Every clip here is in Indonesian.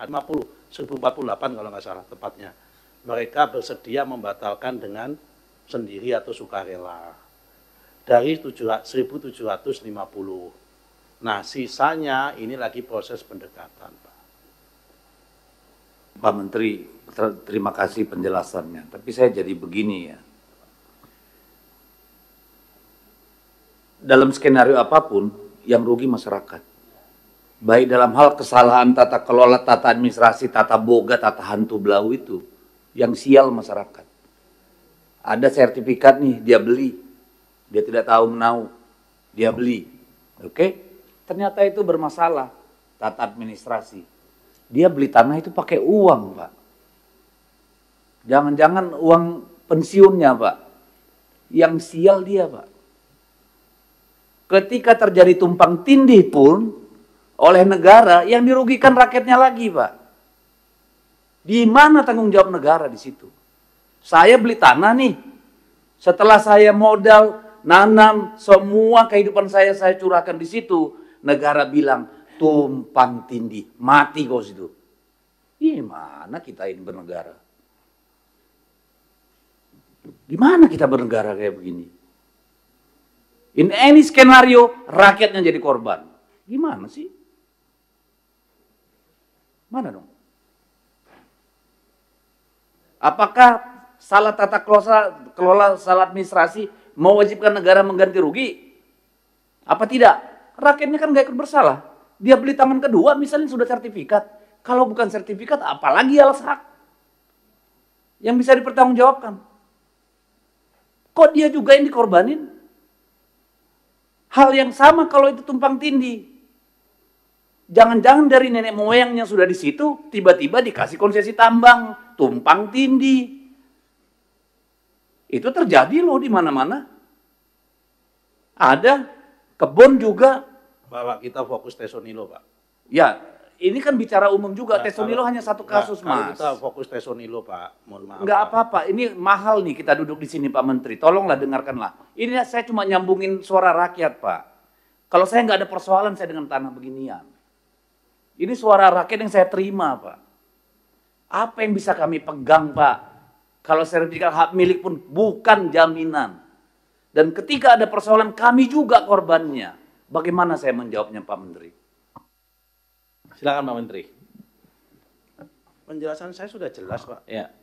50, 1048 kalau nggak salah tepatnya. Mereka bersedia membatalkan dengan sendiri atau sukarela. Dari 1.750. Nah, sisanya ini lagi proses pendekatan, Pak. Pak Menteri, terima kasih penjelasannya. Tapi saya jadi begini ya. Dalam skenario apapun, yang rugi masyarakat. Baik dalam hal kesalahan tata kelola, tata administrasi, tata boga, tata hantu belau itu, yang sial masyarakat. Ada sertifikat nih, dia beli. Dia tidak tahu menau, dia beli. Oke? Ternyata itu bermasalah, tata administrasi. Dia beli tanah itu pakai uang, Pak. Jangan-jangan uang pensiunnya, Pak. Yang sial dia, Pak. Ketika terjadi tumpang tindih pun oleh negara, yang dirugikan rakyatnya lagi, Pak. Di mana tanggung jawab negara di situ? Saya beli tanah nih. Setelah saya modal, nanam, semua kehidupan saya curahkan di situ. Negara bilang, tumpang tindih, mati kau situ. Gimana kita ini bernegara? Gimana kita bernegara kayak begini? In any skenario, rakyatnya jadi korban. Gimana sih? Mana dong? Apakah salah tata kelola, salah administrasi mewajibkan negara mengganti rugi? Apa tidak? Rakyatnya kan gak ikut bersalah. Dia beli tangan kedua misalnya sudah sertifikat. Kalau bukan sertifikat, apalagi alas hak yang bisa dipertanggungjawabkan. Kok dia juga yang dikorbanin? Hal yang sama kalau itu tumpang tindih. Jangan-jangan dari nenek moyangnya sudah di situ, tiba-tiba dikasih konsesi tambang, tumpang tindih. Itu terjadi loh di mana-mana. Ada kebun juga. Bapak, kita fokus Tesonilo, Pak. Ya, ini kan bicara umum juga. Nah, Tesonilo hanya satu kasus, Mas. Kita fokus Tesonilo, Pak. Mohon maaf. Enggak apa-apa. Ini mahal nih kita duduk di sini, Pak Menteri. Tolonglah dengarkanlah. Ini saya cuma nyambungin suara rakyat, Pak. Kalau saya nggak ada persoalan saya dengan tanah beginian. Ini suara rakyat yang saya terima, Pak. Apa yang bisa kami pegang, Pak? Kalau sertifikat hak milik pun bukan jaminan. Dan ketika ada persoalan kami juga korbannya. Bagaimana saya menjawabnya, Pak Menteri? Silakan, Pak Menteri. Penjelasan saya sudah jelas, Pak. Ya.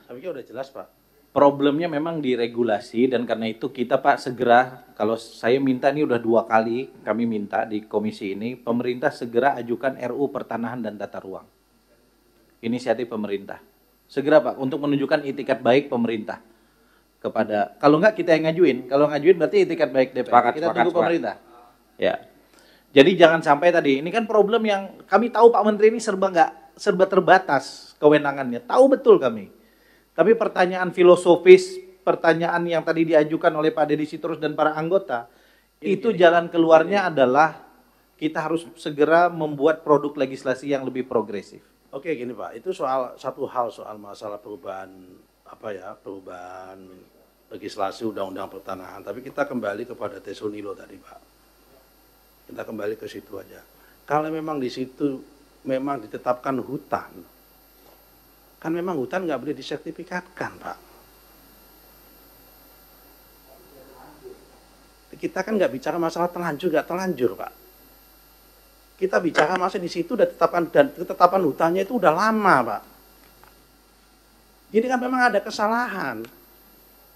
Saya pikir sudah jelas, Pak. Problemnya memang di regulasi dan karena itu kita Pak segera, kalau saya minta ini udah 2 kali kami minta di komisi ini, pemerintah segera ajukan RU Pertanahan dan Tata Ruang. Inisiatif pemerintah. Segera Pak, untuk menunjukkan itikat baik pemerintah kepada, kalau enggak kita yang ngajuin, kalau ngajuin berarti itikat baik DPR. Kita tunggu pemerintah. Ya. Jadi jangan sampai tadi, ini kan problem yang kami tahu Pak Menteri ini serba terbatas kewenangannya, tahu betul kami. Tapi pertanyaan filosofis, pertanyaan yang tadi diajukan oleh Pak Deddy Sitorus dan para anggota, itu jalan keluarnya adalah kita harus segera membuat produk legislasi yang lebih progresif. Oke, gini Pak, itu satu hal soal masalah perubahan legislasi undang-undang pertanahan. Tapi kita kembali kepada Tesonilo tadi, Pak. Kita kembali ke situ aja. Kalau memang di situ memang ditetapkan hutan, kan memang hutan nggak boleh disertifikatkan, Pak. Kita kan nggak bicara masalah terlanjur nggak terlanjur, Pak. Kita bicara masalah di situ udah ditetapkan, dan ketetapan hutannya itu udah lama, Pak. Ini kan memang ada kesalahan.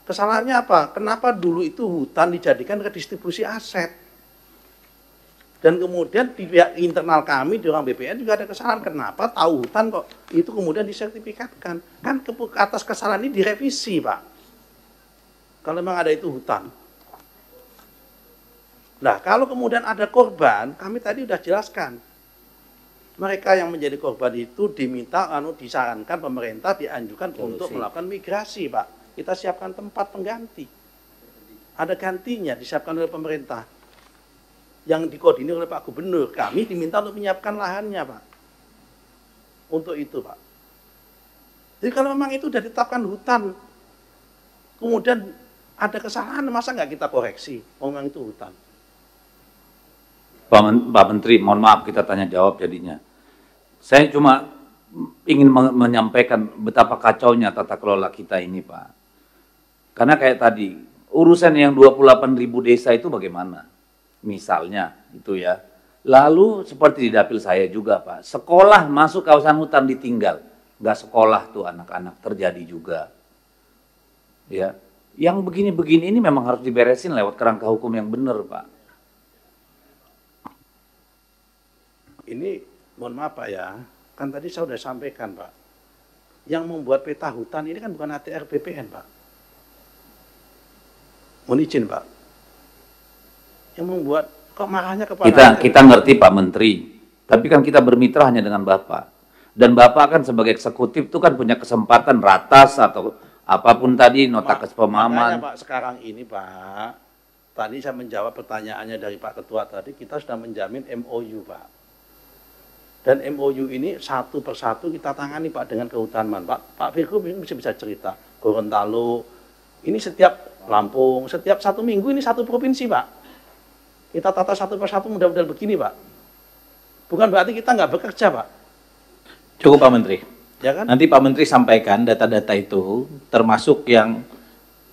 Kesalahannya apa? Kenapa dulu itu hutan dijadikan redistribusi aset? Dan kemudian di pihak internal kami, di orang BPN juga ada kesalahan. Kenapa tahu hutan kok itu kemudian disertifikatkan? Kan atas kesalahan ini direvisi, Pak. Kalau memang ada itu hutan. Nah, kalau kemudian ada korban, kami tadi sudah jelaskan. Mereka yang menjadi korban itu diminta, disarankan pemerintah dianjurkan untuk melakukan migrasi, Pak. Kita siapkan tempat pengganti. Ada gantinya, disiapkan oleh pemerintah. Yang dikoordinir oleh Pak Gubernur. Kami diminta untuk menyiapkan lahannya, Pak. Untuk itu, Pak. Jadi kalau memang itu sudah ditetapkan hutan, kemudian ada kesalahan, masa nggak kita koreksi? Memang itu hutan. Pak Menteri, mohon maaf kita tanya jawab jadinya. Saya cuma ingin menyampaikan betapa kacaunya tata kelola kita ini, Pak. Karena kayak tadi, urusan yang 28.000 desa itu bagaimana? Misalnya, itu ya. Lalu seperti di dapil saya juga, Pak. Sekolah masuk kawasan hutan ditinggal. Nggak sekolah tuh anak-anak, terjadi juga. Ya, yang begini-begini ini memang harus diberesin lewat kerangka hukum yang benar, Pak. Ini, mohon maaf Pak ya, kan tadi saya sudah sampaikan Pak, yang membuat peta hutan ini kan bukan ATR BPN Pak. Mohon izin Pak. Yang membuat, kok marahnya kepada Kita ngerti Pak Menteri, tapi kan kita bermitra hanya dengan Bapak. Dan Bapak kan sebagai eksekutif itu kan punya kesempatan ratas atau apapun tadi nota kesepemahaman. Makanya Pak, sekarang ini Pak, tadi saya menjawab pertanyaannya dari Pak Ketua tadi, kita sudah menjamin MOU Pak. Dan MOU ini satu persatu kita tangani Pak dengan kehutanan Pak. Pak Firko bisa cerita, Gorontalo, ini setiap Lampung, setiap 1 minggu ini 1 provinsi Pak. Kita tata satu persatu mudah-mudahan begini Pak. Bukan berarti kita nggak bekerja Pak. Cukup Pak Menteri. Ya kan? Nanti Pak Menteri sampaikan data-data itu, termasuk yang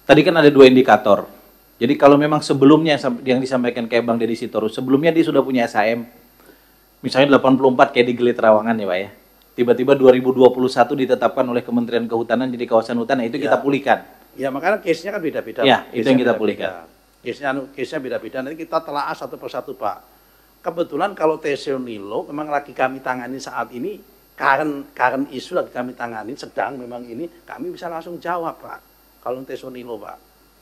tadi kan ada 2 indikator. Jadi kalau memang sebelumnya yang disampaikan kayak Bang Deddy Sitorus, sebelumnya dia sudah punya SAM, misalnya 84 kayak di Gili Trawangan ya Pak ya. Tiba-tiba 2021 ditetapkan oleh Kementerian Kehutanan jadi kawasan hutan, nah itu kita pulihkan. Ya makanya case-nya kan beda-beda. Ya, Pak. itu yang kita pulihkan. Case-nya beda-beda, nanti kita telaah satu persatu Pak. Kebetulan kalau TCO Nilo memang lagi kami tangani saat ini, current isu lagi kami tangani, sedang memang ini, kami bisa langsung jawab Pak, kalau TCO Nilo Pak.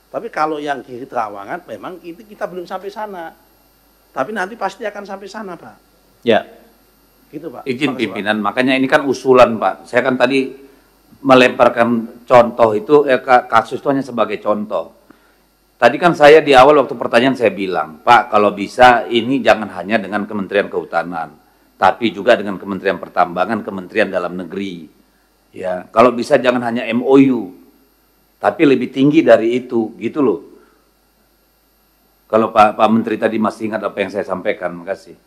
Tapi kalau yang Gili Trawangan memang itu kita belum sampai sana. Tapi nanti pasti akan sampai sana Pak. Ya. Gitu Pak. Izin Makasih, pimpinan, makanya ini kan usulan Pak. Saya kan tadi melemparkan contoh itu, kasus itu hanya sebagai contoh. Tadi kan saya di awal waktu pertanyaan saya bilang, Pak kalau bisa ini jangan hanya dengan Kementerian Kehutanan, tapi juga dengan Kementerian Pertambangan, Kementerian Dalam Negeri. Ya, kalau bisa jangan hanya MOU, tapi lebih tinggi dari itu, gitu loh. Kalau Pak Menteri tadi masih ingat apa yang saya sampaikan, makasih.